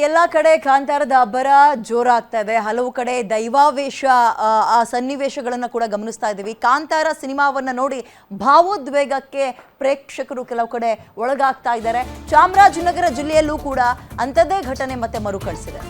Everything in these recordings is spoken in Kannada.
ಎಲ್ಲ ಕಡೆ ಕಾಂತಾರದ ಅಬ್ಬರ ಜೋರಾಗ್ತಾ ಇದೆ. ಹಲವು ಕಡೆ ದೈವಾವೇಶ ಆ ಸನ್ನಿವೇಶಗಳನ್ನು ಕೂಡ ಗಮನಿಸ್ತಾ ಇದ್ದೀವಿ. ಕಾಂತಾರ ಸಿನಿಮಾವನ್ನ ನೋಡಿ ಭಾವೋದ್ವೇಗಕ್ಕೆ ಪ್ರೇಕ್ಷಕರು ಕೆಲವು ಕಡೆ ಒಳಗಾಗ್ತಾ ಇದ್ದಾರೆ. ಚಾಮರಾಜನಗರ ಜಿಲ್ಲೆಯಲ್ಲೂ ಕೂಡ ಅಂಥದ್ದೇ ಘಟನೆ ಮತ್ತೆ ಮರುಕಳಿಸಿದೆ.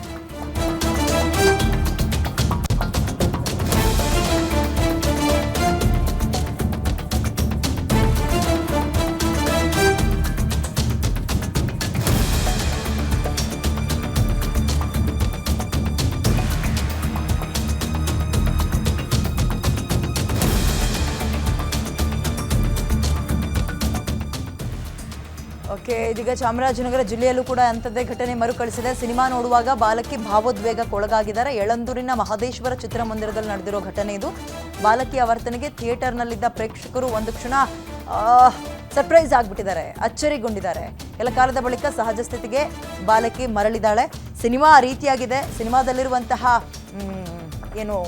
ಇದೀಗ ಚಾಮರಾಜನಗರ ಜಿಲ್ಲೆಯಲ್ಲೂ ಕೂಡ ಅಂಥದ್ದೇ ಘಟನೆ ಮರುಕಳಿಸಿದೆ. ಸಿನಿಮಾ ನೋಡುವಾಗ ಬಾಲಕಿ ಭಾವೋದ್ವೇಗಕ್ಕೆ ಒಳಗಾಗಿದ್ದಾರೆ. ಯಳಂದೂರಿನ ಮಹದೇಶ್ವರ ಚಿತ್ರಮಂದಿರದಲ್ಲಿ ನಡೆದಿರೋ ಘಟನೆ ಇದು. ಬಾಲಕಿಯ ವರ್ತನೆಗೆ ಥಿಯೇಟರ್ನಲ್ಲಿದ್ದ ಪ್ರೇಕ್ಷಕರು ಒಂದು ಕ್ಷಣ ಸರ್ಪ್ರೈಸ್ ಆಗಿಬಿಟ್ಟಿದ್ದಾರೆ, ಅಚ್ಚರಿಗೊಂಡಿದ್ದಾರೆ. ಕೆಲ ಕಾಲದ ಬಳಿಕ ಸಹಜ ಸ್ಥಿತಿಗೆ ಬಾಲಕಿ ಮರಳಿದಾಳೆ. ಸಿನಿಮಾ ಆ ರೀತಿಯಾಗಿದೆ. ಸಿನಿಮಾದಲ್ಲಿರುವಂತಹ ಏನು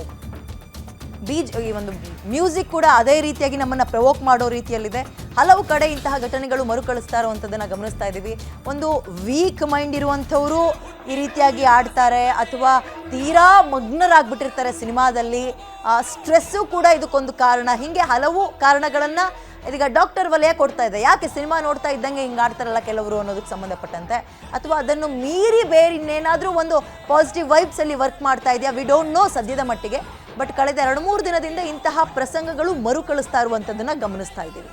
ಈ ಒಂದು ಮ್ಯೂಸಿಕ್ ಕೂಡ ಅದೇ ರೀತಿಯಾಗಿ ನಮ್ಮನ್ನು ಪ್ರವೋಕ್ ಮಾಡೋ ರೀತಿಯಲ್ಲಿದೆ. ಹಲವು ಕಡೆ ಇಂತಹ ಘಟನೆಗಳು ಮರುಕಳಿಸ್ತಾ ಇರುವಂಥದ್ದನ್ನು ಗಮನಿಸ್ತಾ ಇದ್ದೀವಿ. ಒಂದು ವೀಕ್ ಮೈಂಡ್ ಇರುವಂಥವರು ಈ ರೀತಿಯಾಗಿ ಆಡ್ತಾರೆ ಅಥವಾ ತೀರಾ ಮಗ್ನರಾಗ್ಬಿಟ್ಟಿರ್ತಾರೆ ಸಿನಿಮಾದಲ್ಲಿ. ಸ್ಟ್ರೆಸ್ಸು ಕೂಡ ಇದಕ್ಕೊಂದು ಕಾರಣ. ಹೀಗೆ ಹಲವು ಕಾರಣಗಳನ್ನು ಇದೀಗ ಡಾಕ್ಟರ್ ವಲಯ ಕೊಡ್ತಾ ಇದೆ. ಯಾಕೆ ಸಿನಿಮಾ ನೋಡ್ತಾ ಇದ್ದಂಗೆ ಹಿಂಗೆ ಆಡ್ತಾರಲ್ಲ ಕೆಲವರು ಅನ್ನೋದಕ್ಕೆ ಸಂಬಂಧಪಟ್ಟಂತೆ, ಅಥವಾ ಅದನ್ನು ಮೀರಿ ಬೇರೆ ಇನ್ನೇನಾದರೂ ಒಂದು ಪಾಸಿಟಿವ್ ವೈಬ್ಸಲ್ಲಿ ವರ್ಕ್ ಮಾಡ್ತಾ ಇದೆಯಾ, ವಿ ಡೋಂಟ್ ನೋ ಸದ್ಯದ ಮಟ್ಟಿಗೆ. ಬಟ್ ಕಳೆದ 2-3 ದಿನದಿಂದ ಇಂತಹ ಪ್ರಸಂಗಗಳು ಮರುಕಳಿಸ್ತಾ ಇರುವಂಥದ್ದನ್ನು ಗಮನಿಸ್ತಾ ಇದ್ದೀವಿ.